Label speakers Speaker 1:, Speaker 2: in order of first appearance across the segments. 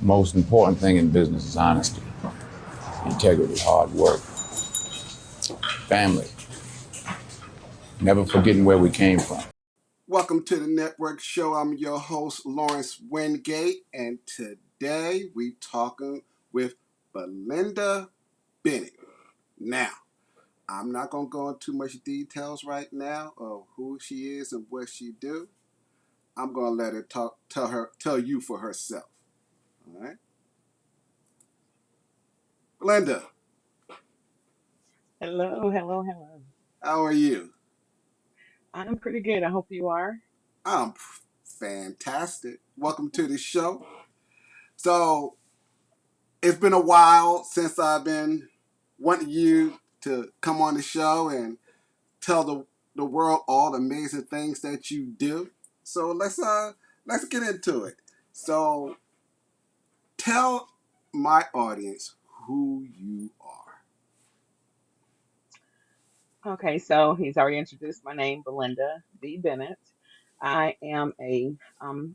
Speaker 1: Most important thing in business is honesty, integrity, hard work, family, never forgetting where we came from.
Speaker 2: Welcome to the network show. I'm your host, Lawrence Wingate, and today we talking with Belinda Bennett. Now, I'm not going to go into much details right now of who she is and what she do. I'm going to let her tell you for herself. All right? Belinda,
Speaker 3: Hello, hello, hello.
Speaker 2: how are you?
Speaker 3: I'm pretty good. I hope you are.
Speaker 2: I'm fantastic. Welcome to the show. So, it's been a while since I've been wanting you to come on the show and tell the world all the amazing things that you do. So let's get into it. So tell my audience who you are.
Speaker 3: Okay, so he's already introduced my name, Belinda B. Bennett. I am a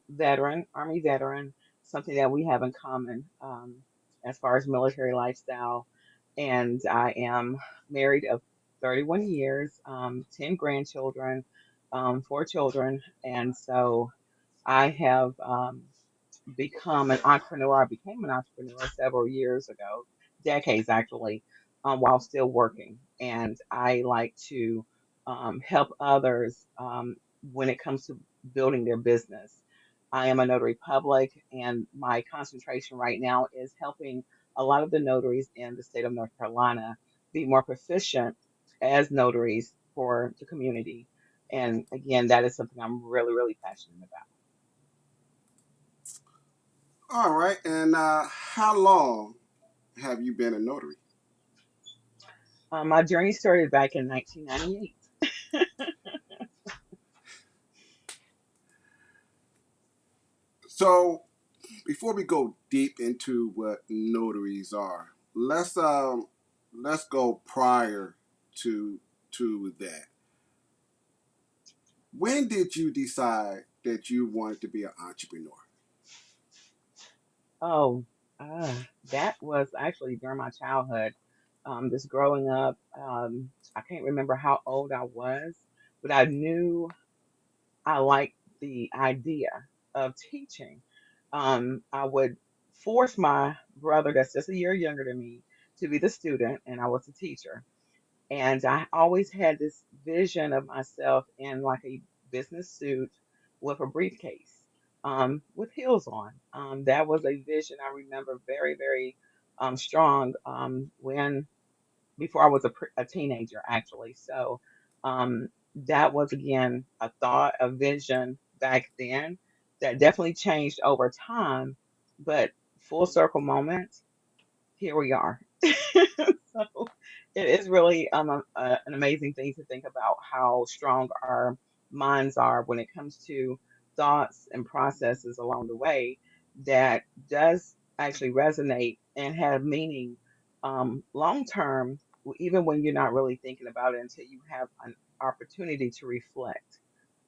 Speaker 3: veteran, Army veteran, something that we have in common as far as military lifestyle. And I am married of 31 years, 10 grandchildren, 4 children. And so I have become an entrepreneur. I became an entrepreneur several years ago, decades actually, while still working. And I like to help others when it comes to building their business. I am a notary public, and my concentration right now is helping a lot of the notaries in the state of North Carolina be more proficient as notaries for the community. And again, that is something I'm really, really passionate about.
Speaker 2: All right, and how long have you been a notary?
Speaker 3: My journey started back in 1998.
Speaker 2: So before we go deep into what notaries are, let's go prior to that. When did you decide that you wanted to be an entrepreneur?
Speaker 3: Oh, that was actually during my childhood. Just growing up, I can't remember how old I was, but I knew I liked the idea of teaching. I would force my brother, that's just a year younger than me, to be the student, and I was the teacher. And I always had this vision of myself in like a business suit with a briefcase, with heels on. That was a vision I remember very, very strong when before I was a teenager, actually. So that was again a thought, a vision back then that definitely changed over time. But full circle moment, here we are. So it is really an amazing thing to think about how strong our minds are when it comes to thoughts and processes along the way that does actually resonate and have meaning long term, even when you're not really thinking about it until you have an opportunity to reflect.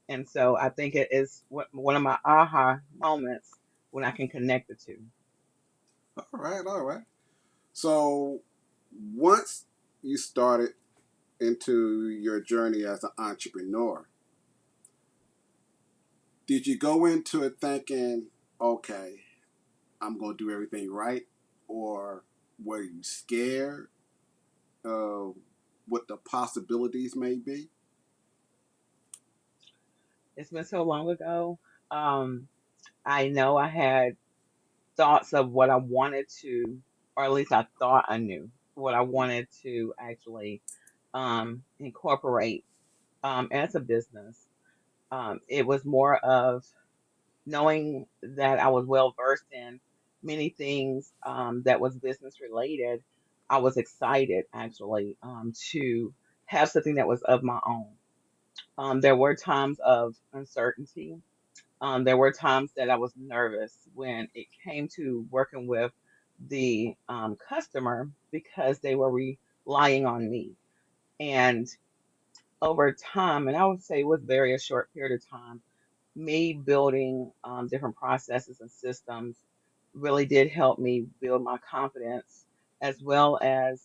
Speaker 3: And so I think it is one of my aha moments when I can connect the two.
Speaker 2: All right, all right. So once you started into your journey as an entrepreneur, did you go into it thinking, okay, I'm going to do everything right? Or were you scared of what the possibilities may be?
Speaker 3: It's been so long ago. Um, I know I had thoughts of what I wanted to, or at least I thought I knew what I wanted to actually incorporate as a business. It was more of knowing that I was well versed in many things that was business related. I was excited actually to have something that was of my own. There were times of uncertainty. There were times that I was nervous when it came to working with the customer because they were relying on me. And over time, and I would say it was very a short period of time, me building different processes and systems really did help me build my confidence, as well as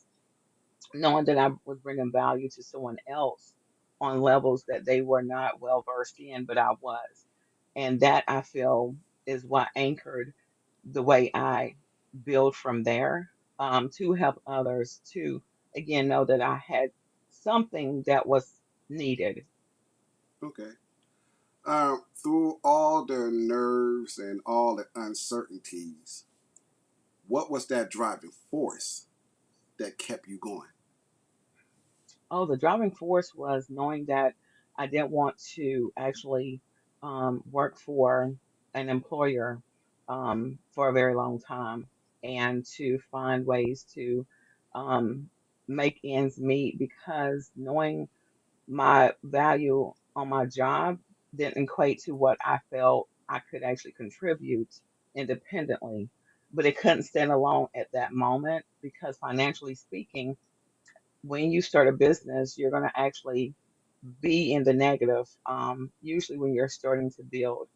Speaker 3: knowing that I was bringing value to someone else on levels that they were not well versed in, but I was. And that I feel is what anchored the way I build from there, to help others to, again, know that I had something that was needed.
Speaker 2: Okay. Through all the nerves and all the uncertainties, what was that driving force that kept you going?
Speaker 3: Oh, the driving force was knowing that I didn't want to actually work for an employer for a very long time, and to find ways to um, make ends meet, because knowing my value on my job didn't equate to what I felt I could actually contribute independently. But it couldn't stand alone at that moment, because financially speaking, when you start a business, you're going to actually be in the negative, usually when you're starting to build.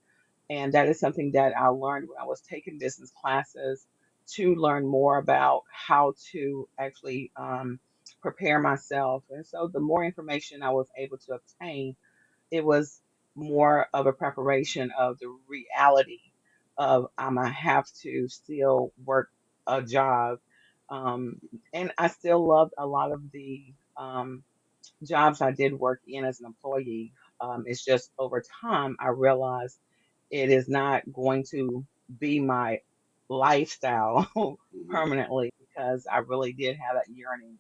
Speaker 3: And that is something that I learned when I was taking business classes, to learn more about how to actually prepare myself. And so the more information I was able to obtain, it was more of a preparation of the reality of I might have to still work a job. Um, and I still loved a lot of the jobs I did work in as an employee. It's just over time I realized it is not going to be my lifestyle
Speaker 2: Hmm.
Speaker 3: permanently, because I really did have that yearning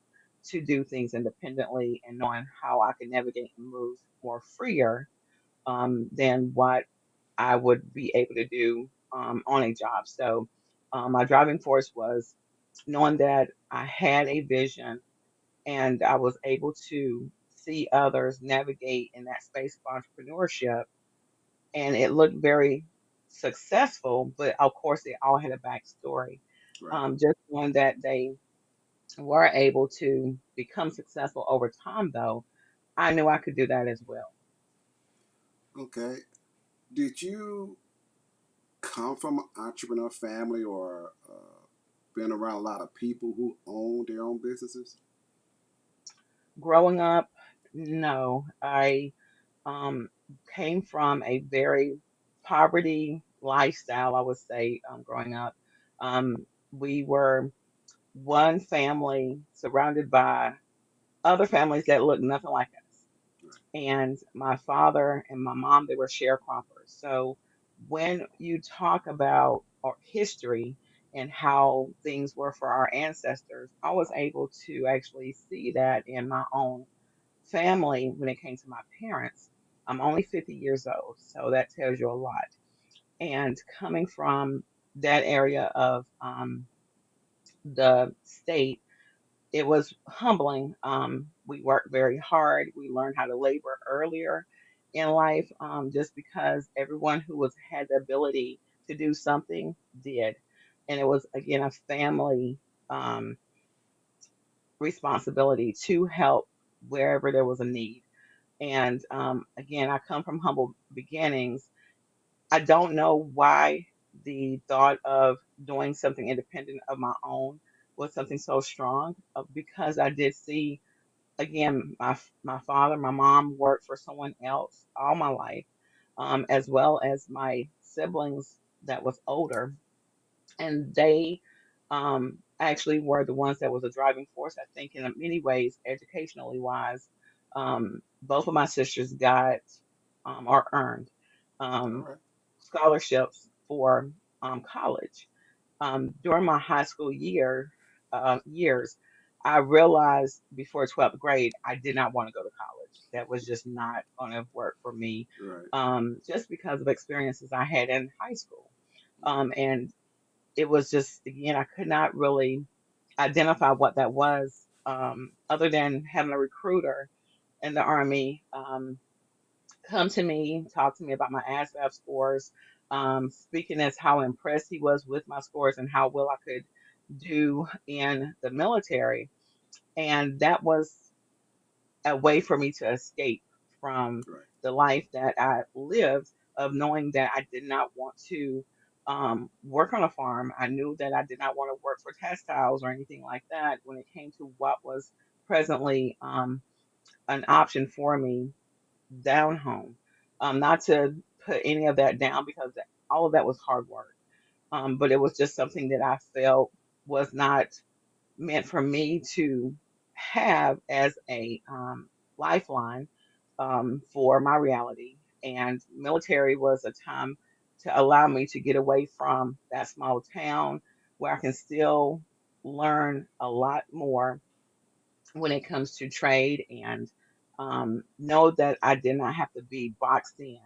Speaker 3: to do things independently, and knowing how I could navigate and move more freer than what I would be able to do on a job. So my driving force was knowing that I had a vision, and I was able to see others navigate in that space of entrepreneurship, and it looked very successful. But of course, they all had a backstory.
Speaker 2: Right.
Speaker 3: Just one that they were able to become successful over time, though, I knew I could do that as well.
Speaker 2: Okay. Did you come from an entrepreneur family or been around a lot of people who own their own businesses?
Speaker 3: Growing up, no, I um, came from a very poverty lifestyle, I would say, growing up. We were one family surrounded by other families that looked nothing like us.
Speaker 2: Right.
Speaker 3: And my father and my mom, they were sharecroppers. So when you talk about our history and how things were for our ancestors, I was able to actually see that in my own family when it came to my parents. I'm only 50 years old, so that tells you a lot. And coming from that area of the state, it was humbling. We worked very hard. We learned how to labor earlier in life, just because everyone who was had the ability to do something did, and it was again a family um, responsibility to help wherever there was a need. And again, I come from humble beginnings. I don't know why the thought of doing something independent of my own was something so strong, because I did see, again, my father, my mom worked for someone else all my life, as well as my siblings that was older, and they actually were the ones that was a driving force. I think in many ways, educationally wise, both of my sisters got or earned
Speaker 2: All
Speaker 3: um,
Speaker 2: right.
Speaker 3: scholarships for college. During my high school years, I realized before 12th grade I did not want to go to college. That was just not going to work for me,
Speaker 2: Right.
Speaker 3: just because of experiences I had in high school. And it was just, again, I could not really identify what that was, other than having a recruiter in the Army come to me, talk to me about my ASVAB scores, speaking as how impressed he was with my scores and how well I could do in the military. And that was a way for me to escape from
Speaker 2: Right.
Speaker 3: the life that I lived, of knowing that I did not want to. work on a farm. I knew that I did not want to work for textiles or anything like that when it came to what was presently an option for me down home. Not to put any of that down because all of that was hard work. But it was just something that I felt was not meant for me to have as a lifeline for my reality. And military was a time to allow me to get away from that small town where I can still learn a lot more when it comes to trade and know that I did not have to be boxed in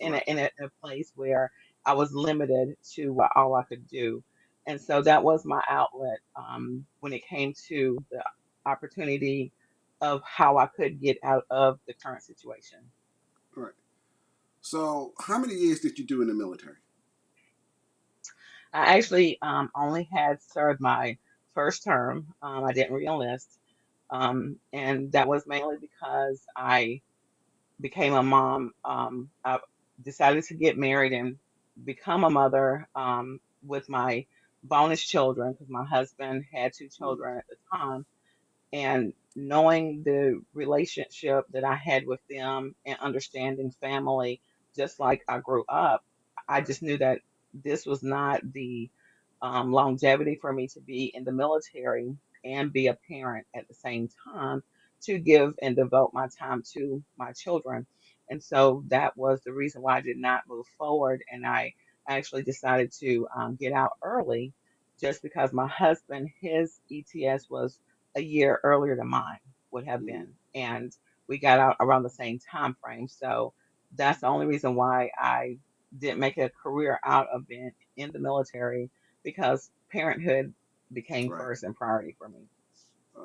Speaker 2: Right.
Speaker 3: in a place where I was limited to what all I could do. And so that was my outlet when it came to the opportunity of how I could get out of the current situation.
Speaker 2: Right. So, how many years did you do in the military?
Speaker 3: I actually only had served my first term. I didn't reenlist. And that was mainly because I became a mom. I decided to get married and become a mother with my bonus children because my husband had two
Speaker 2: Mm,
Speaker 3: children at the time, and knowing the relationship that I had with them and understanding family just like I grew up, I
Speaker 2: right.
Speaker 3: just knew that this was not the longevity for me to be in the military and be a parent at the same time to give and devote my time to my children. And so that was the reason why I did not move forward. And I actually decided to get out early just because my husband, his ETS was a year earlier than mine would have
Speaker 2: Mm,
Speaker 3: been. And we got out around the same time frame. So that's the only reason why I didn't make a career out of being in the military because parenthood became
Speaker 2: right.
Speaker 3: first and priority for me.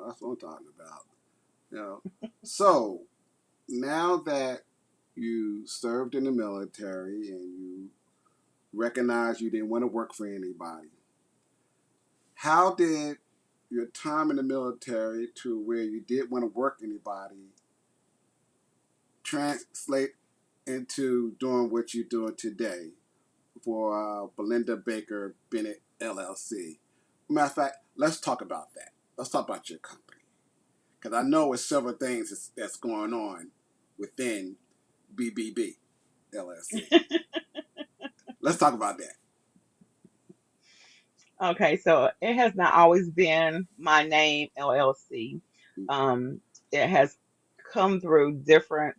Speaker 2: That's what I'm talking about. You know. So now that you served in the military and you recognized you didn't want to work for anybody, how did your time in the military to where you did want to work anybody translate into doing what you're doing today for Belinda Baker Bennett LLC? Matter of fact, let's talk about that. Let's talk about your company because I know it's several things that's going on within BBB LLC. Let's talk about that.
Speaker 3: Okay, so it has not always been my name, LLC. Um, it has come through different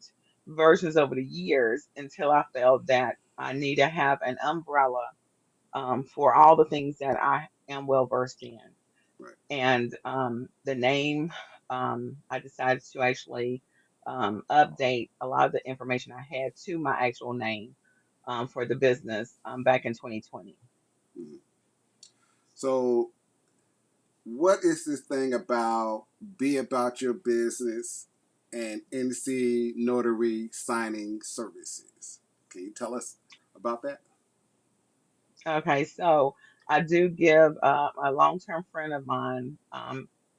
Speaker 3: versions over the years until I felt that I need to have an umbrella for all the things that I am well versed in.
Speaker 2: Right.
Speaker 3: And the name, I decided to actually update a lot of the information I had to my actual name for the business back in 2020.
Speaker 2: Mhm. So, what is this thing about Be About Your Business and NC Notary Signing Services? Can you tell us about that?
Speaker 3: Okay, so I do give a long-term friend of mine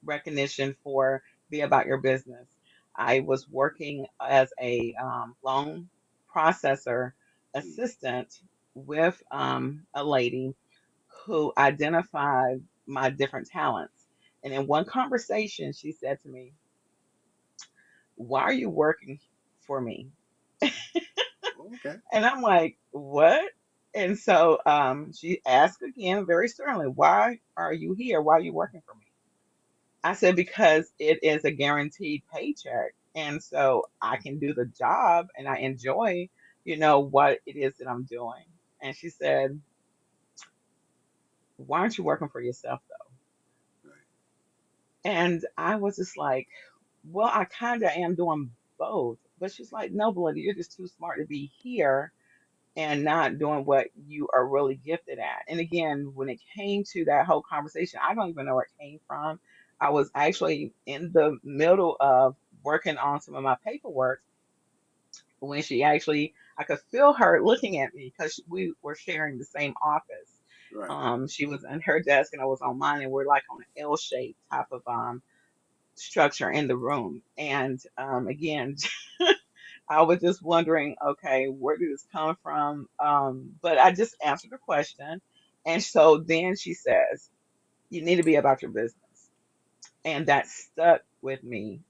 Speaker 3: recognition for Be About Your Business. I was working as a loan processor assistant with a lady who identified my different talents. And in one conversation, she said to me, "Why are you working for me?"
Speaker 2: Okay.
Speaker 3: And I'm like, "What?" And so she asked again very sternly, "Why are you here? Why are you working for me?" I said, "Because it is a guaranteed paycheck. And so I can do the job and I enjoy, what it is that I'm doing." And she said, "Why aren't you working for yourself though?"
Speaker 2: Right.
Speaker 3: And I was just like, "Well, I kind of am doing both." But she's like, "No, Belinda, you're just too smart to be here and not doing what you are really gifted at." And again, when it came to that whole conversation, I don't even know where it came from. I was actually in the middle of working on some of my paperwork when I could feel her looking at me because we were sharing the same office.
Speaker 2: Right.
Speaker 3: She was on her desk and I was on mine, and we're like on an L-shaped type of structure in the room. And again, I was just wondering, okay, where did this come from? But I just answered the question. And so then she says, you need to be about your business. And that stuck with me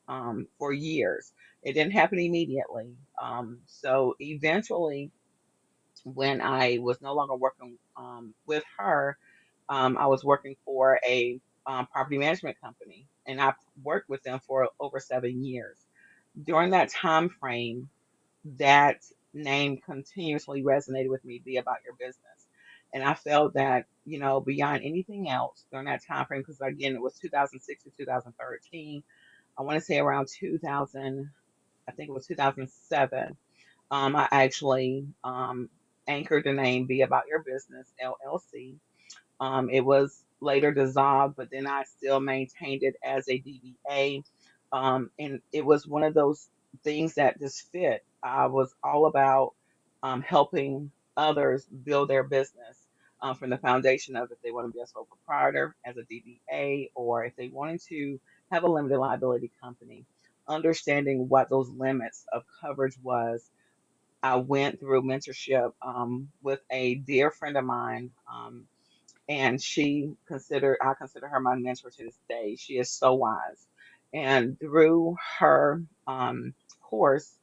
Speaker 3: for years. It didn't happen immediately. So eventually, when I was no longer working with her, I was working for a property management company, and I worked with them for over 7 years. During that time frame, that name continuously resonated with me, be about your business. And I felt that, beyond anything else during that time frame, because again, it was 2006 to 2013. I want to say around 2000, I think it was 2007. I actually anchored the name Be About Your Business LLC. It was later dissolved, but then I still maintained it as a DBA. And it was one of those things that just fit. I was all about helping others build their business from the foundation of if they want to be a sole proprietor as a DBA, or if they wanted to have a limited liability company, understanding what those limits of coverage was. I went through mentorship with a dear friend of mine. And I consider her my mentor to this day. She is so wise. And through her course,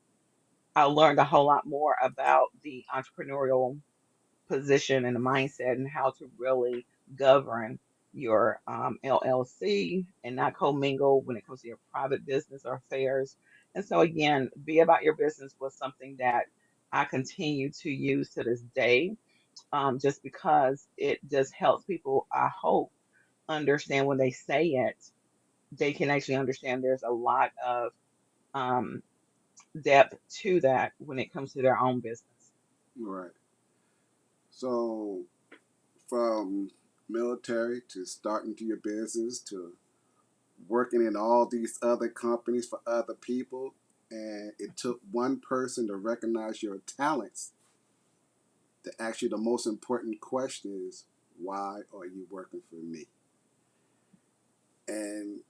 Speaker 3: I learned a whole lot more about the entrepreneurial position and the mindset and how to really govern your LLC and not commingle when it comes to your private business or affairs. And so, again, be about your business was something that I continue to use to this day, just because it just helps people, I hope, understand when they say it, they can actually understand there's a lot of um, depth to that when it comes to their own business.
Speaker 2: Right. So from military to starting to your business to working in all these other companies for other people, and it took one person to recognize your talents to ask you the most important question is, why are you working for me? And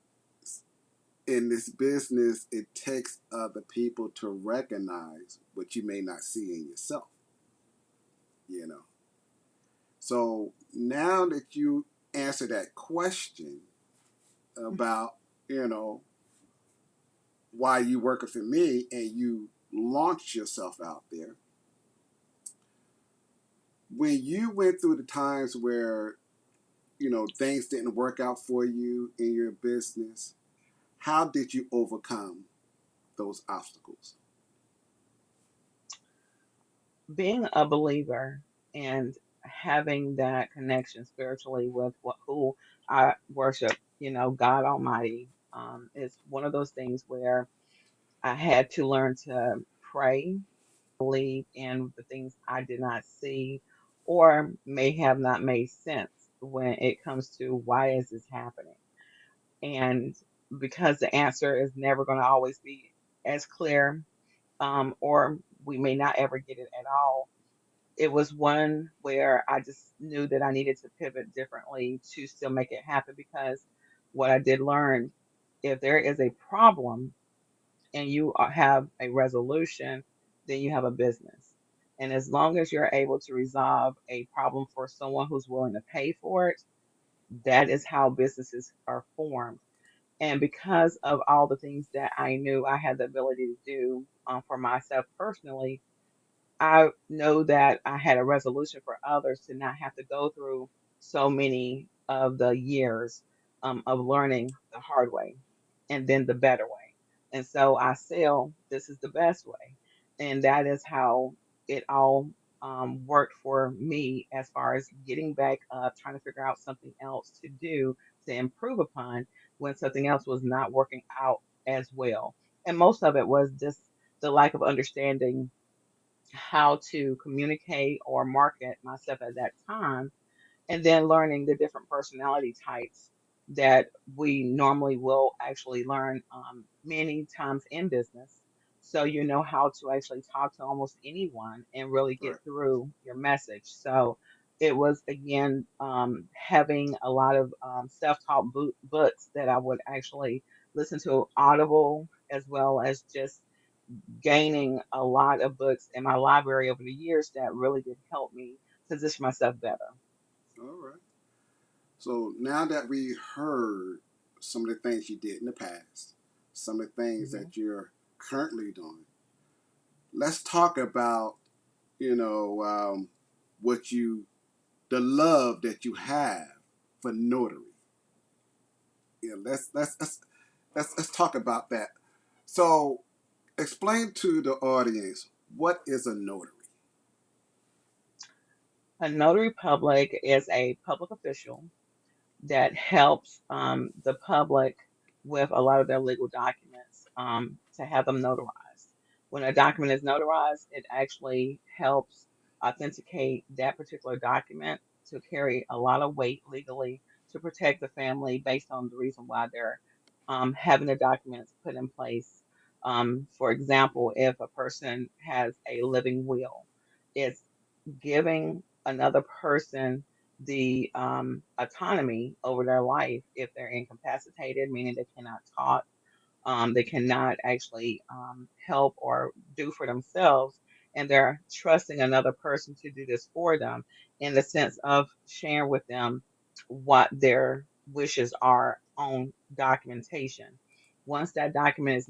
Speaker 2: in this business, it takes other people to recognize what you may not see in yourself, you know. So now that you answer that question about, you know, why you working for me and you launch yourself out there, when you went through the times where, things didn't work out for you in your business, how did you overcome those obstacles?
Speaker 3: Being a believer and having that connection spiritually with who I worship, God Almighty, is one of those things where I had to learn to pray, believe in the things I did not see or may have not made sense when it comes to why is this happening. And because the answer is never going to always be as clear, or we may not ever get it at all. It was one where I just knew that I needed to pivot differently to still make it happen, because what I did learn, if there is a problem and you have a resolution, then you have a business. And as long as you're able to resolve a problem for someone who's willing to pay for it, that is how businesses are formed. And because of all the things that I knew I had the ability to do for myself personally, I know that I had a resolution for others to not have to go through so many of the years of learning the hard way and then the better way. And so I sell, this is the best way. And that is how it all worked for me as far as getting back up, trying to figure out something else to do to improve upon when something else was not working out as well. And most of it was just the lack of understanding how to communicate or market myself at that time, and then learning the different personality types that we normally will actually learn many times in business. So you know how to actually talk to almost anyone and really get
Speaker 2: Right.
Speaker 3: through your message. So it was again having a lot of self-taught books that I would actually listen to Audible, as well as just gaining a lot of books in my library over the years that really did help me position myself better.
Speaker 2: All right. So now that we heard some of the things you did in the past, some of the things
Speaker 3: Hmm.
Speaker 2: that you're currently doing, let's talk about, you know, what you, the love that you have for notary. Yeah, let's talk about that. So, explain to the audience what is a notary.
Speaker 3: A notary public is a public official that helps the public with a lot of their legal documents to have them notarized. When a document is notarized, it actually helps authenticate that particular document to carry a lot of weight legally to protect the family based on the reason why they're having the documents put in place. For example, if a person has a living will, it's giving another person the autonomy over their life if they're incapacitated, meaning they cannot talk, they cannot actually help or do for themselves, and they're trusting another person to do this for them in the sense of sharing with them what their wishes are on documentation. Once that document is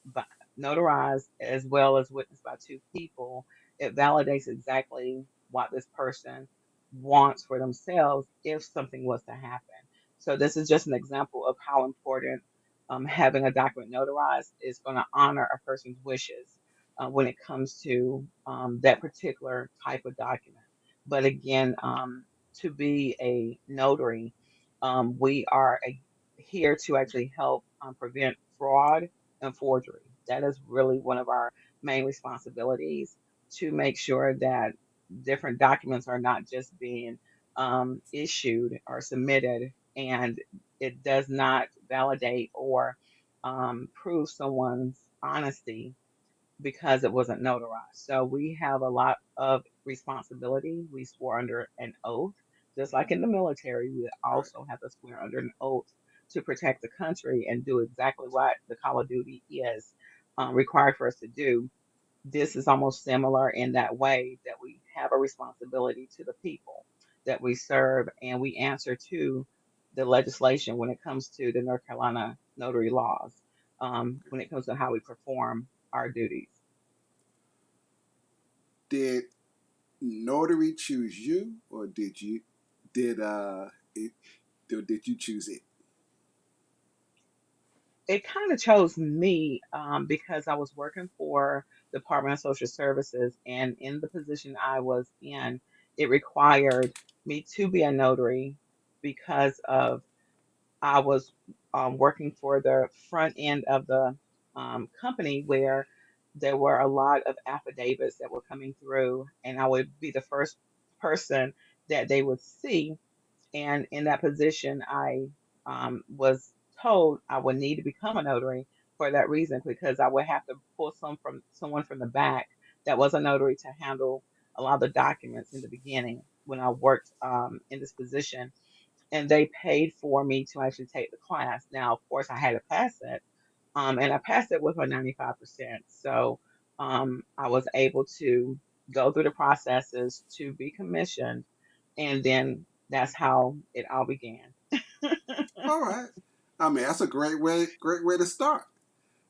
Speaker 3: but notarized as well as witnessed by two people, it validates exactly what this person wants for themselves if something was to happen. So this is just an example of how important having a document notarized is going to honor a person's wishes when it comes to that particular type of document. But again, to be a notary, we are here to actually help prevent fraud and forgery. That is really one of our main responsibilities to make sure that different documents are not just being issued or submitted and it does not validate or prove someone's honesty because it wasn't notarized. So we have a lot of responsibility. We swore under an oath, just like in the military. We
Speaker 2: Right.
Speaker 3: also have to swear under an oath to protect the country and do exactly what the call of duty is required for us to do. This is almost similar in that way that we have a responsibility to the people that we serve and we answer to the legislation when it comes to the North Carolina notary laws, when it comes to how we perform our duties.
Speaker 2: Did notary choose you, or did it, or did you choose it?
Speaker 3: It kind of chose me because I was working for the Department of Social Services, and in the position I was in, it required me to be a notary because of I was working for the front end of the company where there were a lot of affidavits that were coming through, and I would be the first person that they would see. And in that position, I was told I would need to become a notary for that reason because I would have to pull someone from the back that was a notary to handle a lot of the documents in the beginning when I worked in this position and they paid for me to actually take the class. Now, of course, I had to pass it, and I passed it with a 95%. So I was able to go through the processes to be commissioned, and then that's how it all began.
Speaker 2: All right. I mean, that's a great way to start.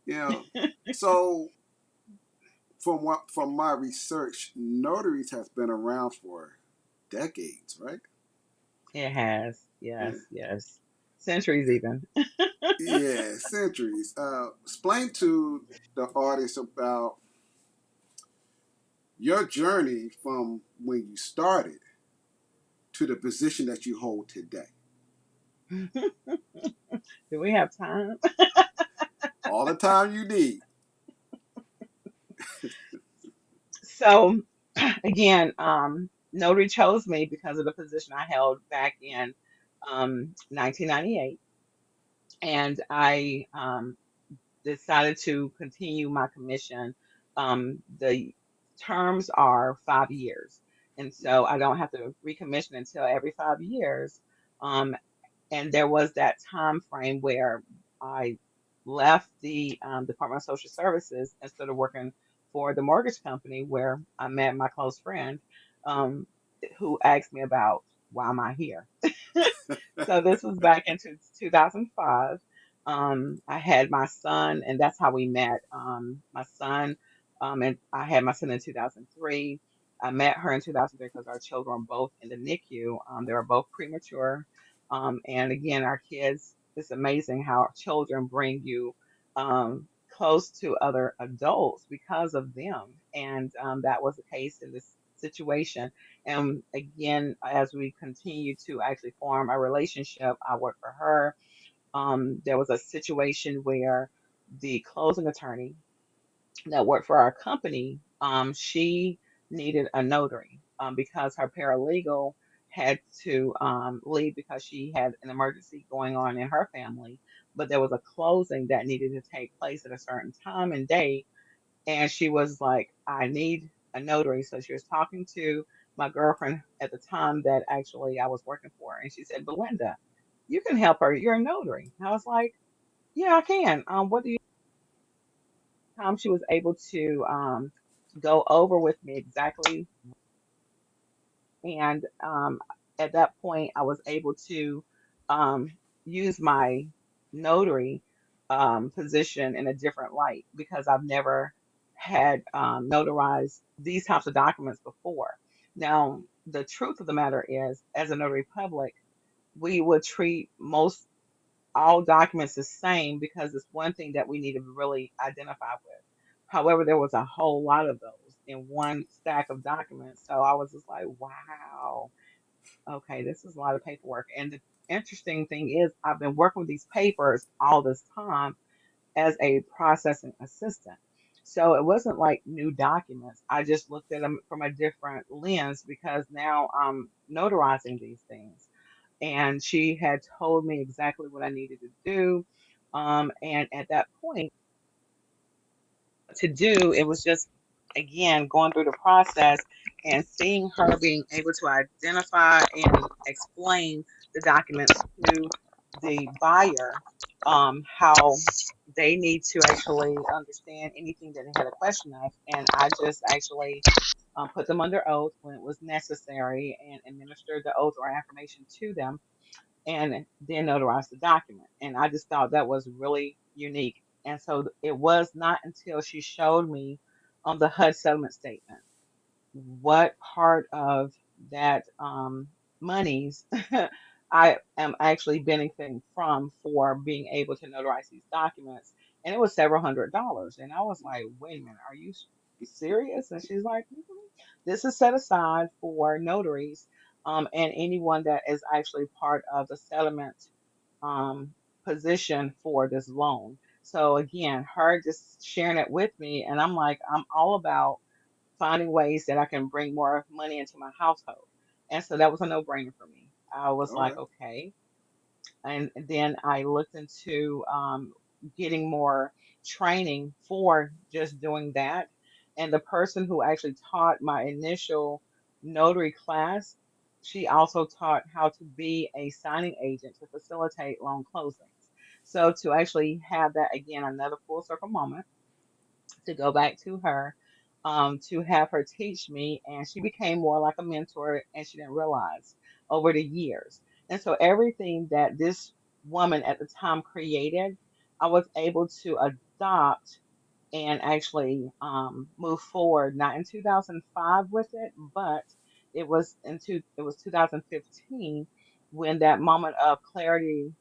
Speaker 2: You know, so from my research, notaries has been around for decades, right?
Speaker 3: It has,
Speaker 2: Yeah,
Speaker 3: yes, yes, centuries even.
Speaker 2: yeah, centuries. Explain to the audience about your journey from when you started to the position that you hold today.
Speaker 3: Do we have time?
Speaker 2: All the time you need.
Speaker 3: So, again, Notary chose me because of the position I held back in 1998. And I decided to continue my commission. The terms are 5 years, and so I don't have to recommission until every 5 years. Um, and there was that time frame where I left the Department of Social Services and started working for the mortgage company where I met my close friend, um, who asked me about why am I here. So this was back in 2005. I had my son, and that's how we met. My son, and I had my son in 2003. I met her in 2003 because our children were both in the NICU. They were both premature. And again, our kids, it's amazing how our children bring you close to other adults because of them. And that was the case in this situation. And again, as we continue to actually form a relationship, I work for her. There was a situation where the closing attorney that worked for our company, she needed a notary because her paralegal had to leave because she had an emergency going on in her family. But there was a closing that needed to take place at a certain time and day, and she was like, I need a notary. So she was talking to my girlfriend at the time that actually I was working for. And she said, Belinda, you can help her. You're a notary. And I was like, yeah, I can. What do you she was able to go over with me exactly. And at that point, I was able to um, use my notary position in a different light because I've never had notarized these types of documents before. Now, the truth of the matter is, as a notary public, we would treat most all documents the same because it's one thing that we need to really identify with. However, there was a whole lot of those in one stack of documents. So I was just like, wow, okay, this is a lot of paperwork. And the interesting thing is, I've been working with these papers all this time as a processing assistant. So it wasn't like new documents. I just looked at them from a different lens because now I'm notarizing these things. And she had told me exactly what I needed to do. And at that point, to do. It was just, again, going through the process and seeing her being able to identify and explain the documents to the buyer, how they need to actually understand anything that they had a question of. And I just actually put them under oath when it was necessary and administered the oath or affirmation to them and then notarize the document. And I just thought that was really unique. And so it was not until she showed me on the HUD settlement statement what part of that monies I am actually benefiting from for being able to notarize these documents. And it was several $100s. And I was like, wait a minute, are you serious? And she's like, "Mhm. This is set aside for notaries and anyone that is actually part of the settlement um, position for this loan." So again, her just sharing it with me, and I'm like, I'm all about finding ways that I can bring more money into my household. And so that was a no brainer for me. I was
Speaker 2: All
Speaker 3: like,
Speaker 2: right.
Speaker 3: okay. And then I looked into getting more training for just doing that. And the person who actually taught my initial notary class, she also taught how to be a signing agent to facilitate loan closings. So to actually have that again, another full circle moment to go back to her, to have her teach me, and she became more like a mentor, and she didn't realize over the years. And so everything that this woman at the time created, I was able to adopt and actually move forward. Not in 2005 with it, but it was 2015 when that moment of clarity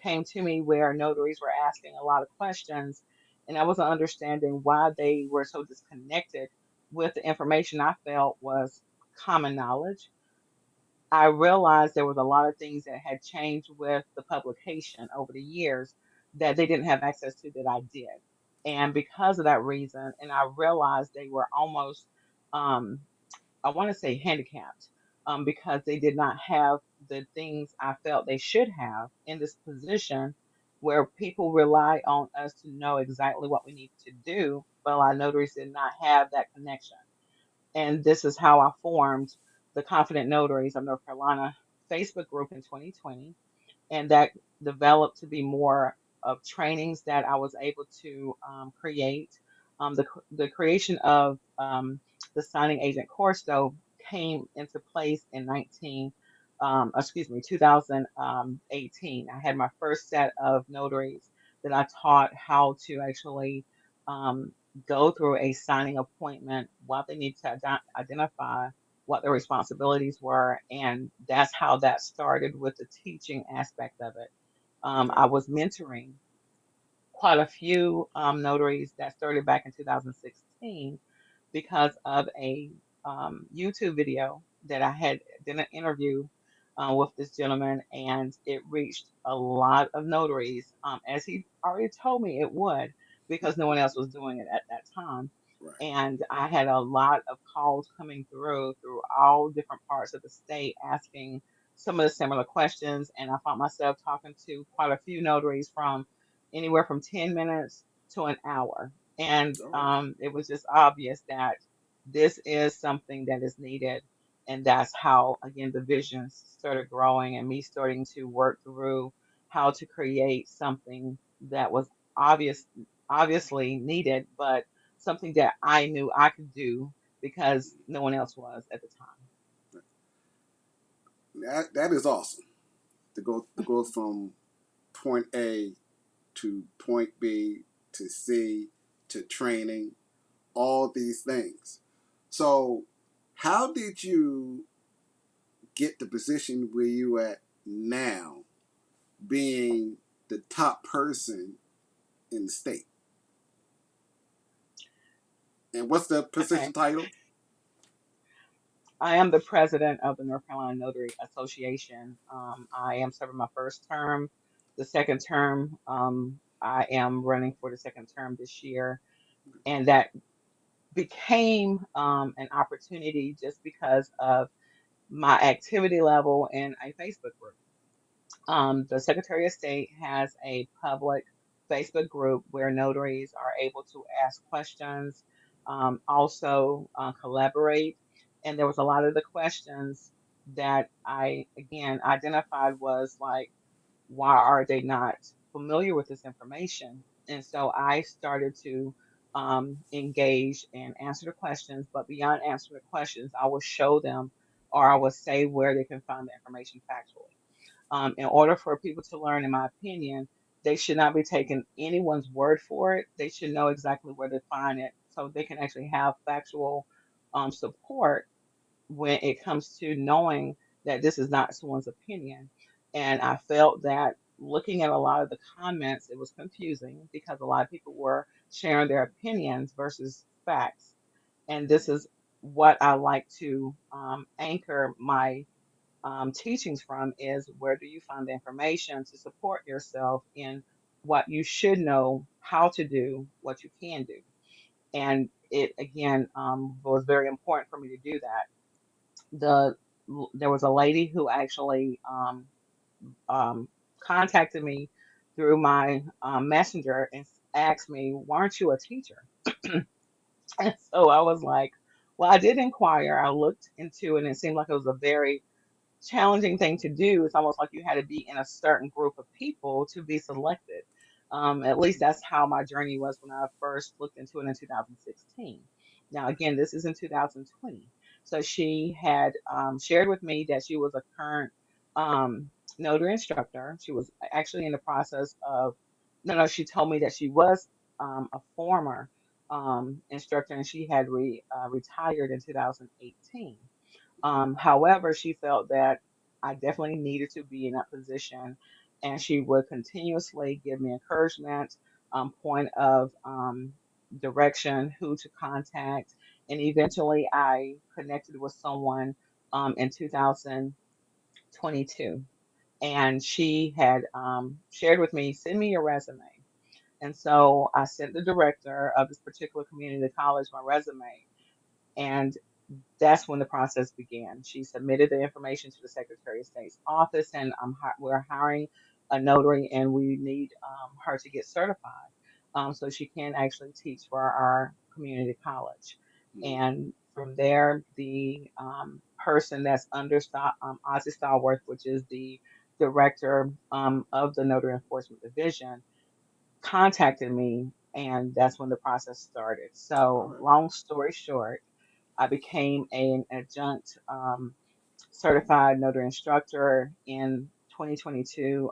Speaker 3: came to me, where notaries were asking a lot of questions, and I wasn't understanding why they were so disconnected with the information I felt was common knowledge. I realized there was a lot of things that had changed with the publication over the years that they didn't have access to that I did. And because of that reason, and I realized they were almost, um, I want to say handicapped, because they did not have the things I felt they should have in this position where people rely on us to know exactly what we need to do, but a lot of notaries did not have that connection. And this is how I formed the Confident Notaries of North Carolina Facebook group in 2020. And that developed to be more. of trainings that I was able to create. The creation of the signing agent course, though, came into place in 2018. I had my first set of notaries that I taught how to actually um, go through a signing appointment, what they need to identify, what their responsibilities were, and that's how that started with the teaching aspect of it.
Speaker 2: Okay.
Speaker 3: I was mentoring quite a few notaries that started back in 2016 because of a YouTube video that I had did an interview with this gentleman, and it reached a lot of notaries, as he already told me it would, because no one else was doing it at that time.
Speaker 2: Right.
Speaker 3: And I had a lot of calls coming through all different parts of the state asking some of the similar questions, and I found myself talking to quite a few notaries from anywhere from 10 minutes to an hour. And
Speaker 2: Oh, okay.
Speaker 3: it was just obvious that this is something that is needed. And that's how, again, the visions started growing and me starting to work through how to create something that was obvious, obviously needed, but something that I knew I could do because no one else was at the
Speaker 2: That is awesome to go from point A to point B to C to training, all these things. So, how did you get the position where you at now, being the top person in the state? And what's the
Speaker 3: time.
Speaker 2: position
Speaker 3: Okay.
Speaker 2: title?
Speaker 3: I am the president of the North Carolina Notary Association. I am serving my first term. The second term, I am running for the second term this year. And that became an opportunity just because of my activity level in a Facebook group. The Secretary of State has a public Facebook group where notaries are able to ask questions, also collaborate. And there was a lot of the questions that I, again, identified was like, why are they not familiar with this information? And so I started to engage and answer the questions, but beyond answering the questions, I will show them or I will say where they can find the information factually. In order for people to learn, in my opinion, they should not be taking anyone's word for it. They should know exactly where to find it so they can actually have factual support when it comes to knowing that this is not someone's opinion. And I felt that looking at a lot of the comments, it was confusing because a lot of people were sharing their opinions versus facts. And this is what I like to anchor my teachings from is where do you find the information to support yourself in what you should know how to do, what you can do. And it again was very important for me to do that. The There was a lady who actually um, contacted me through my messenger and asked me, "Why aren't you a teacher?" And so I was like, "Well, I did inquire. I looked into it, and it seemed like it was a very challenging thing to do. It's almost like you had to be in a certain group of people to be selected. At least that's how my journey was when I first looked into it in 2016. Now, again, this is in 2020. So she had shared with me that she was a current um, notary instructor. She was actually in the process of, no, she told me that she was a former instructor and she had retired in 2018. However, she felt that I definitely needed to be in that position, and she would continuously give me encouragement, point of direction, who to contact, and eventually I connected with someone in 2022, and she had shared with me, "Send me your resume." And so I sent the director of this particular community college my resume, and that's when the process began. She submitted the information to the Secretary of State's office, and we're hiring a notary, and we need her to get certified so she can actually teach for our community college.
Speaker 2: Mm,
Speaker 3: And from there, the person that's under Ozzy Stallworth, which is the director of the Notary Enforcement Division, contacted me, and that's when the process started.
Speaker 2: All
Speaker 3: So,
Speaker 2: right.
Speaker 3: long story short, I became an adjunct certified notary instructor in 2022.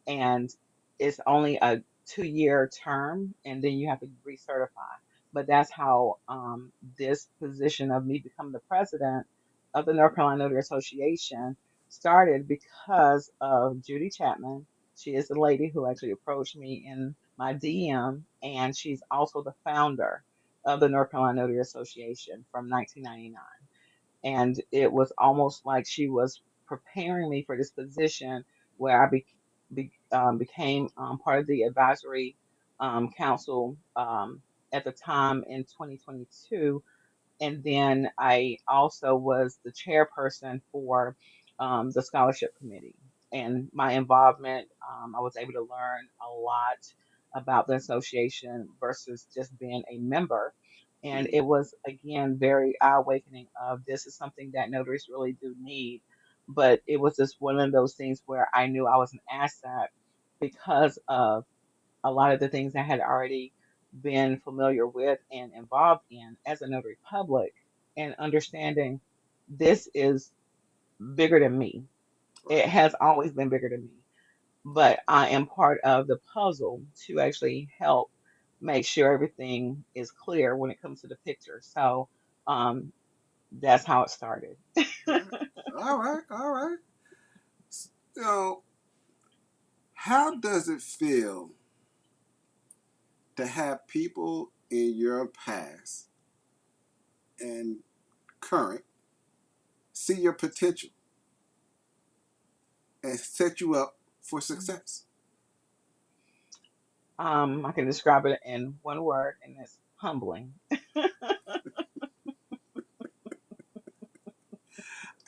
Speaker 3: And it's only a 2-year term, and then you have to recertify. But that's how this position of me becoming the president of the North Carolina Notary Association started because of Judy Chapman. She is the lady who actually approached me in my DM, and she's also the founder of the North Carolina Notary Association from 1999. And it was almost like she was preparing me for this position where became part of the advisory council at the time in 2022, and then I also was the chairperson for the scholarship committee. And my involvement, I was able to learn a lot about the association versus just being a member. And
Speaker 2: Mm,
Speaker 3: it was, again, very eye awakening of this is something that notaries really do need. But it was just one of those things where I knew I was an asset because of a lot of the things I had already been familiar with and involved in as a notary public, and understanding this is bigger than me. It
Speaker 2: right.
Speaker 3: has always been bigger than me, but I am part of the puzzle to actually help make sure everything is clear when it comes to the picture. So um, that's how it started.
Speaker 2: All right. All right. All right. So, how does it feel to have people in your past and current see your potential and set you up for success?
Speaker 3: I can describe it in one word, and it's humbling.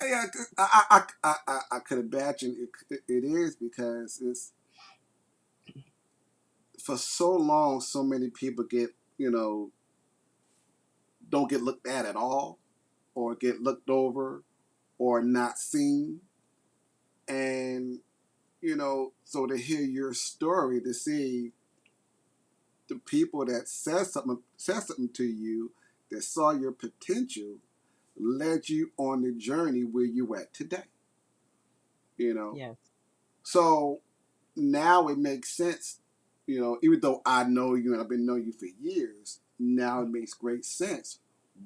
Speaker 2: Yeah, I could imagine it is because it's for so long. So many people get don't get looked at all, or get looked over, or not seen, and so to hear your story, to see the people that said something to you, that saw your potential, led you on the journey where you at today. You know,
Speaker 3: Yes.
Speaker 2: so now it makes sense. Even though I know you and I've been knowing you for years, now it makes great sense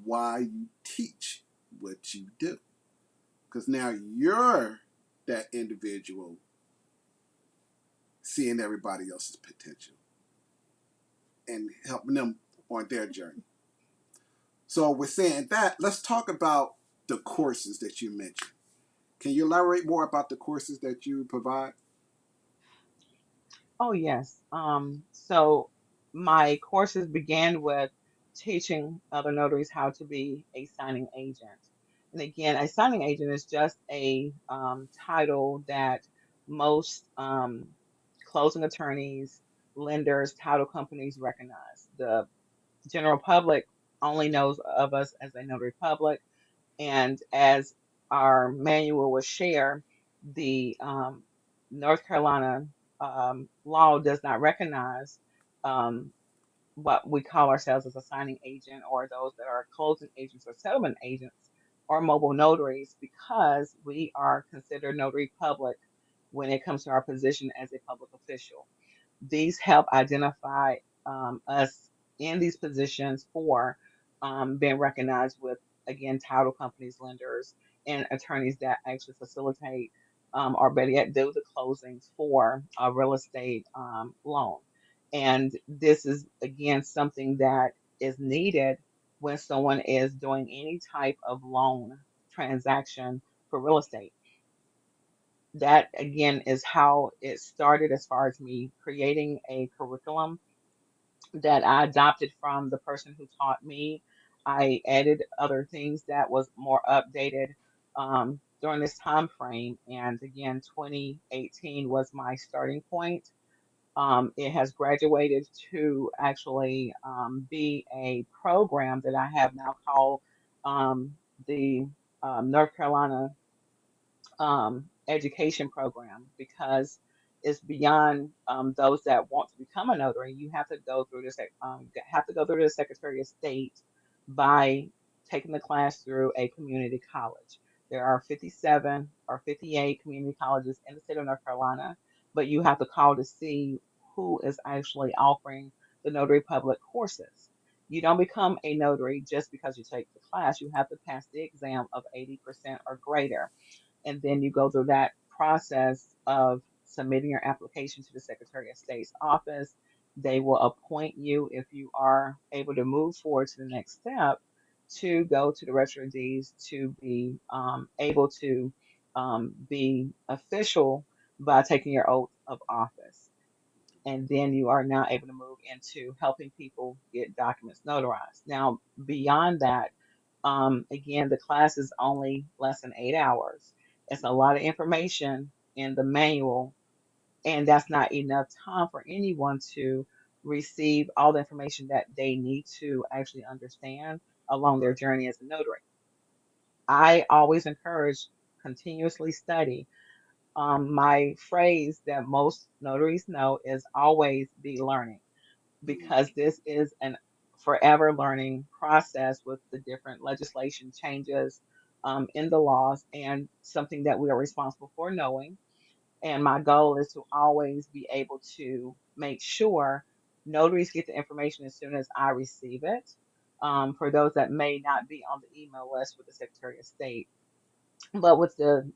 Speaker 2: why you teach what you do, because now you're that individual seeing everybody else's potential and helping them on their journey. So, with saying that, let's talk about the courses that you mentioned. Can you elaborate more about the courses that you provide?
Speaker 3: Oh, yes. So my courses began with teaching other notaries how to be a signing agent. And again, a signing agent is just a title that most closing attorneys, lenders, title companies recognize. The general public only knows of us as a notary public, and as our manual will share, the North Carolina law does not recognize um, what we call ourselves as a signing agent, or those that are closing agents or settlement agents or mobile notaries, because we are considered notary public when it comes to our position as a public official. These help identify us in these positions for being recognized with, again, title companies, lenders, and attorneys that actually facilitate or better yet do the closings for a real estate loan. And this is, again, something that is needed when someone is doing any type of loan transaction for real estate. That, again, is how it started as far as me creating a curriculum that I adopted from the person who taught me. I added other things that was more updated during this time frame. And again, 2018 was my starting point. It has graduated to actually be a program that I have now called the North Carolina education program, because is beyond those that want to become a notary. You have to go through the Secretary of State by taking the class through a community college. There are 57 or 58 community colleges in the state of North Carolina, but you have to call to see who is actually offering the notary public courses. You don't become a notary just because you take the class. You have to pass the exam of 80% or greater, and then you go through that process of submitting your application to the Secretary of State's office. They will appoint you, if you are able to move forward to the next step, to go to the Registry of Deeds to be able to be official by taking your oath of office. And then you are now able to move into helping people get documents notarized. Now, beyond that, again, the class is only less than 8 hours. It's a lot of information in the manual, and that's not enough time for anyone to receive all the information that they need to actually understand along their
Speaker 2: Right.
Speaker 3: journey as a notary. I always encourage continuously study. My phrase that most notaries know is always be learning,
Speaker 2: Mm-hmm.
Speaker 3: because this is an forever learning process with the different legislation changes in the laws, and something that we are responsible for knowing. And my goal is to always be able to make sure notaries get the information as soon as I receive it. For those that may not be on the email list with the Secretary of State, but with the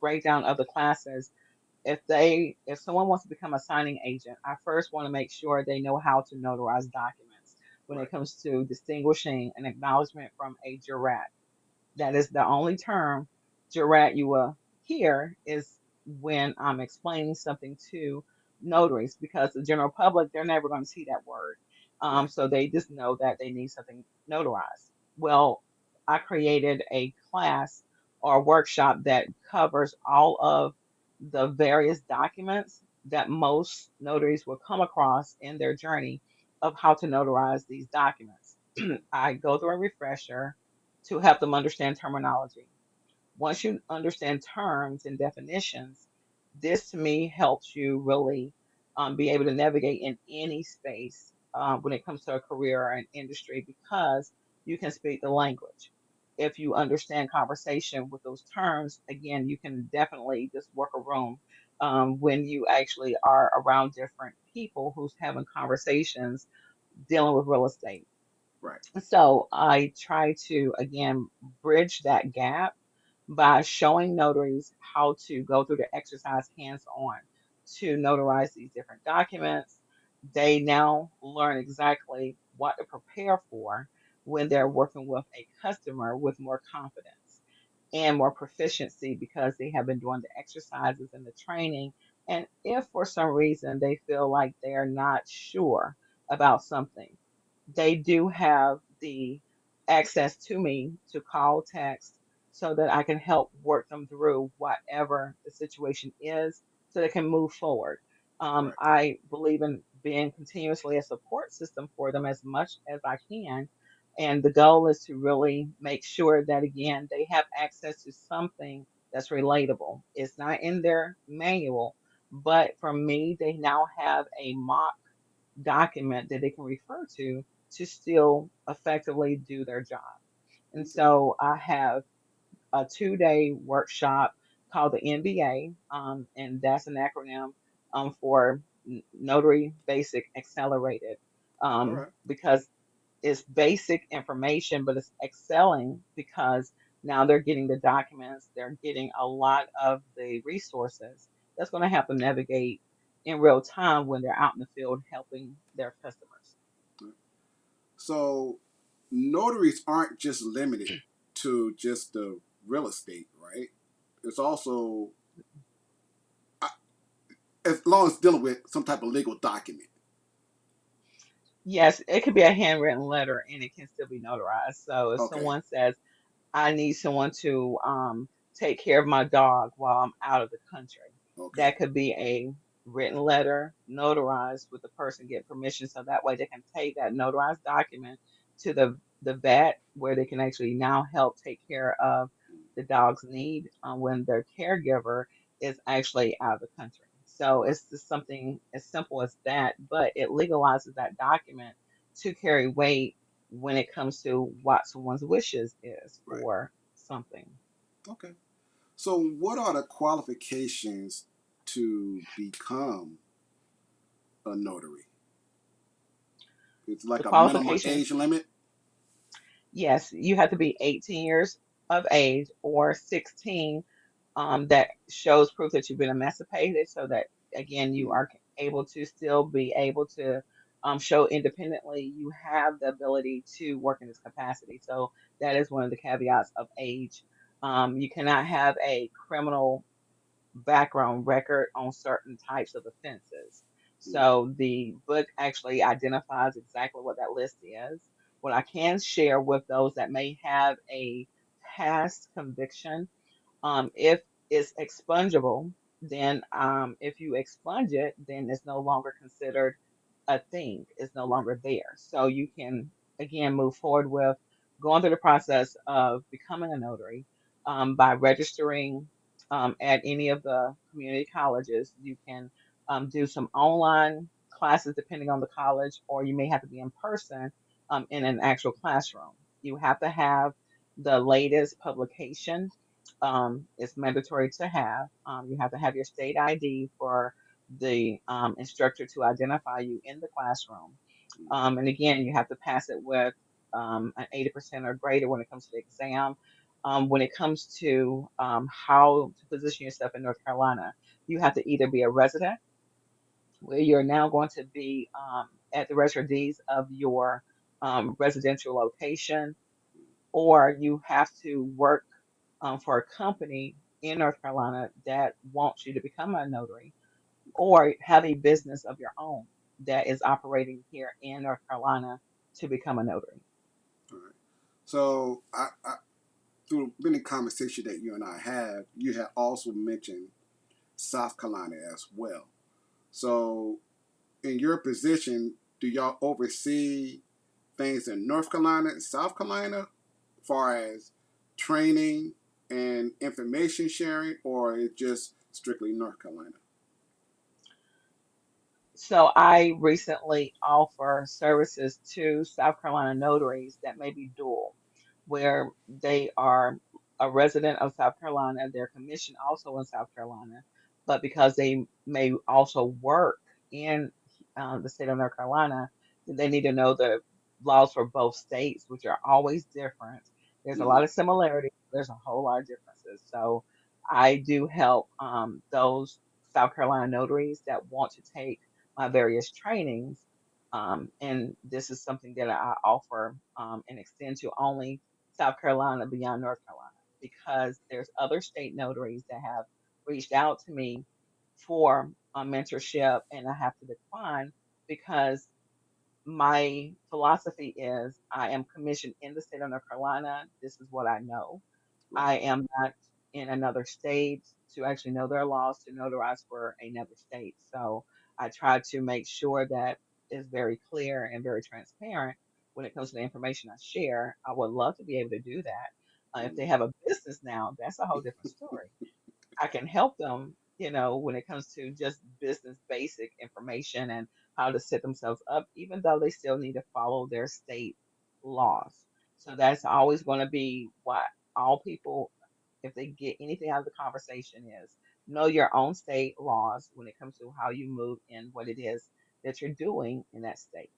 Speaker 3: breakdown of the classes, if someone wants to become a signing agent, I first want to make sure they know how to notarize documents when it
Speaker 2: Right.
Speaker 3: comes to distinguishing an acknowledgement from a jurat. That is the only term jurat you will hear is when I'm explaining something to notaries, because the general public, they're never going to see that word.
Speaker 2: Right.
Speaker 3: So they just know that they need something notarized. Well, I created a class or workshop that covers all of the various documents that most notaries will come across in their journey of how to notarize these documents. I go through a refresher to help them understand terminology. Once you understand terms and definitions, this to me helps you really be able to navigate in any space when it comes to a career or an industry, because you can speak the language. If you understand conversation with those terms, again, you can definitely just work a room when you actually are around different people who's having conversations dealing with real estate.
Speaker 2: Right.
Speaker 3: So I try to, again, bridge that gap by showing notaries how to go through the exercise hands on to notarize these different documents. They now learn exactly what to prepare for when they're working with a customer with more confidence and more proficiency, because they have been doing the exercises and the training. And if for some reason they feel like they're not sure about something, they do have the access to me to call, text, so that I can help work them through whatever the situation is so they can move forward.
Speaker 2: Right.
Speaker 3: I believe in being continuously a support system for them as much as I can. And the goal is to really make sure that, again, they have access to something that's relatable. It's not in their manual, but for me, they now have a mock document that they can refer to still effectively do their job. And
Speaker 2: Okay.
Speaker 3: so I have a 2-day workshop called the NBA, and that's an acronym for Notary Basic Accelerated,
Speaker 2: All right.
Speaker 3: because it's basic information, but it's excelling because now they're getting the documents, they're getting a lot of the resources that's going to help them navigate in real time when they're out in the field helping their customers.
Speaker 2: So notaries aren't just limited to just the real estate, right? It's also as long as dealing with some type of legal document.
Speaker 3: Yes, it could be a handwritten letter and it can still be notarized. So if
Speaker 2: Okay.
Speaker 3: someone says, I need someone to take care of my dog while I'm out of the country,
Speaker 2: Okay.
Speaker 3: that could be a written letter notarized with the person get permission, so that way they can take that notarized document to the vet where they can actually now help take care of the dog's need when their caregiver is actually out of the country. So
Speaker 2: Right.
Speaker 3: it's just something as simple as that, but it legalizes that document to carry weight when it comes to what someone's wishes is
Speaker 2: Right.
Speaker 3: for something.
Speaker 2: Okay. So, what are the qualifications to become a notary? It's
Speaker 3: The
Speaker 2: like a minimum
Speaker 3: qualifications,
Speaker 2: age limit.
Speaker 3: yes, you have to be 18 years of age or 16, that shows proof that you've been emancipated, so that again you
Speaker 2: Mm,
Speaker 3: are able to still be able to show independently you have the ability to work in this capacity. So that is one of the caveats of age. You cannot have a criminal background record on certain types of offenses.
Speaker 2: mm,
Speaker 3: So the book actually identifies exactly what that list is. What I can share with those that may have a past conviction, if it's expungible, then if you expunge it, then it's no longer considered a thing. It's no
Speaker 2: right.
Speaker 3: longer there. So you can again move forward with going through the process of becoming a notary, by registering at any of the community colleges. You can do some online classes depending on the college, or you may have to be in person in an actual classroom. You have to have the latest publication. It's mandatory to have. You have to have your state ID for the instructor to identify you in the classroom.
Speaker 2: Mm,
Speaker 3: And again, you have to pass it with an 80% or greater when it comes to the exam. When it comes to how to position yourself in North Carolina, you have to either be a resident, where you're now going to be at the register of deeds of your residential location, or you have to work for a company in North Carolina that wants you to become a notary,
Speaker 2: okay.
Speaker 3: or have a business of your own that is operating here in North Carolina to become a notary.
Speaker 2: All right. So, through many conversation that you and I have, you have also mentioned South Carolina as well. So, in your position, do y'all oversee things in North Carolina and South Carolina, as far as training and information sharing, or is just strictly North Carolina?
Speaker 3: So I recently offer services to South Carolina notaries that may be dual, where they are a resident of South Carolina, they're commissioned also in South Carolina, but because they may also work in the state of North Carolina, they need to know the laws for both states, which are always different. There's a lot
Speaker 2: Mm,
Speaker 3: of similarities, there's a whole lot of differences. So I do help those South Carolina notaries that want to take my various trainings. And this is something that I offer and extend to only South Carolina beyond North Carolina, because there's other state notaries that have reached out to me for mentorship, and I have to decline because my philosophy is I am commissioned in the state of North Carolina. This is what I know.
Speaker 2: right.
Speaker 3: I am not in another state to actually know their laws to notarize for another state. So I try to make sure that is very clear and very transparent when it comes to the information I share. I would love to be able to do that. If they
Speaker 2: Mm,
Speaker 3: have a business now, that's a whole different story. I can help them, when it comes to just business basic information and how to set themselves up, even though they still need to follow their state laws. So that's always going to be what all people, if they get anything out of the conversation, is know your own state laws when it comes to how you move and what it is that you're doing in that state.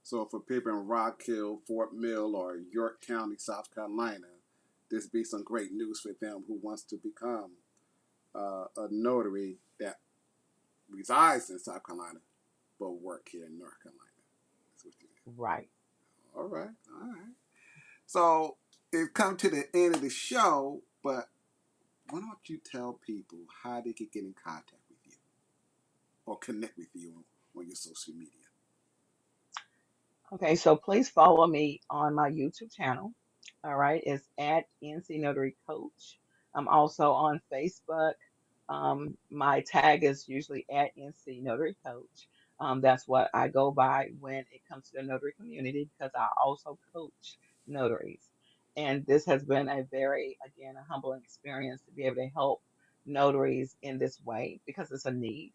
Speaker 2: so, for people in Rock Hill, Fort Mill, or York County, South Carolina, this be some great news for them who wants to become a notary that resides in South Carolina but work here in North Carolina. That's what you
Speaker 3: Right.
Speaker 2: All right, all right. So it's come to the end of the show, but why don't you tell people how they can get in contact with you or connect with you on your social media?
Speaker 3: Okay, so please follow me on my YouTube channel. All right, it's at NC Notary Coach. I'm also on Facebook. My tag is usually at NC Notary Coach. That's what I go by when it comes to the notary community, because I also coach notaries. And this has been a very, again, a humbling experience to be able to help notaries in this way because it's a need.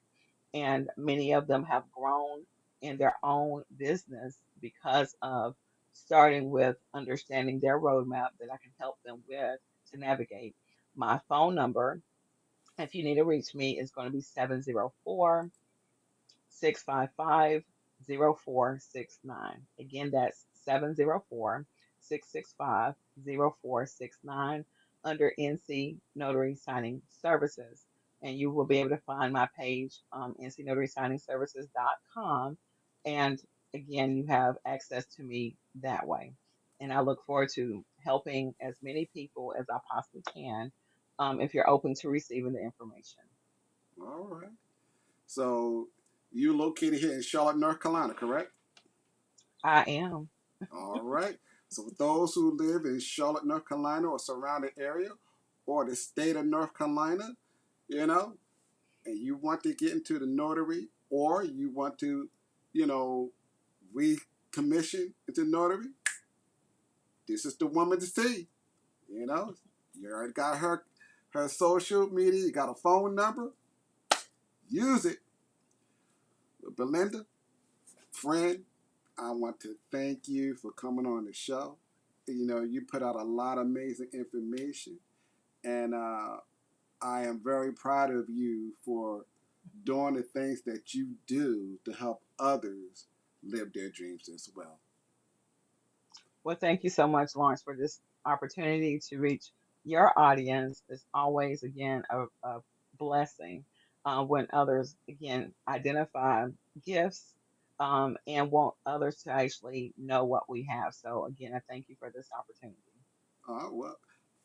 Speaker 3: And many of them have grown in their own business because of starting with understanding their roadmap that I can help them with to navigate. My phone number, if you need to reach me, is going to be 704 655 0469. Again, that's 704 665 0469 under NC Notary Signing Services. And you will be able to find my page, ncnotarysigningservices.com. And again, you have access to me that way. And I look forward to helping as many people as I possibly can, if you're open to receiving the information.
Speaker 2: All right. So you located here in Charlotte, North Carolina, correct?
Speaker 3: I am.
Speaker 2: All right. So for those who live in Charlotte, North Carolina or surrounding area or the state of North Carolina, you know, and you want to get into the notary or you want to, you know, recommission into notary, this is the woman to see. You know, you already got her social media, you got a phone number, use it. Belinda, friend, I want to thank you for coming on the show. You know, you put out a lot of amazing information, and I am very proud of you for doing the things that you do to help others live their dreams as well.
Speaker 3: Well, thank you so much, Lawrence, for this opportunity to reach your audience. It's always, again, a blessing when others, again, identify gifts and want others to actually know what we have. So, again, I thank you for this opportunity.
Speaker 2: Well,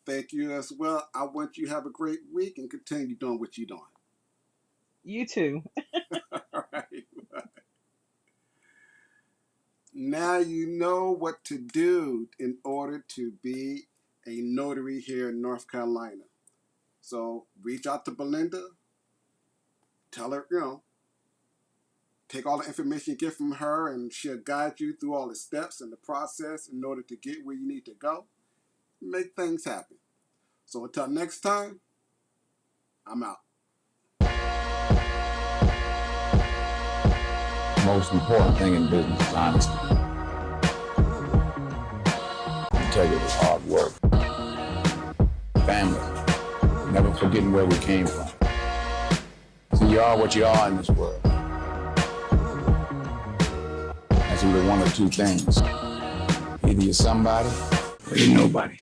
Speaker 2: thank you as well. I want you to have a great week and continue doing what you're doing.
Speaker 3: You too.
Speaker 2: All right. Now you know what to do in order to be a notary here in North Carolina. So reach out to Belinda. Tell her, you know, take all the information you get from her and she'll guide you through all the steps and the process in order to get where you need to go. Make things happen. So until next time, I'm out.
Speaker 1: The most important thing in business is honesty, integrity, hard work, family, never forgetting where we came from. So you are what you are in this world. That's either one or two things. Either you're somebody or you're nobody.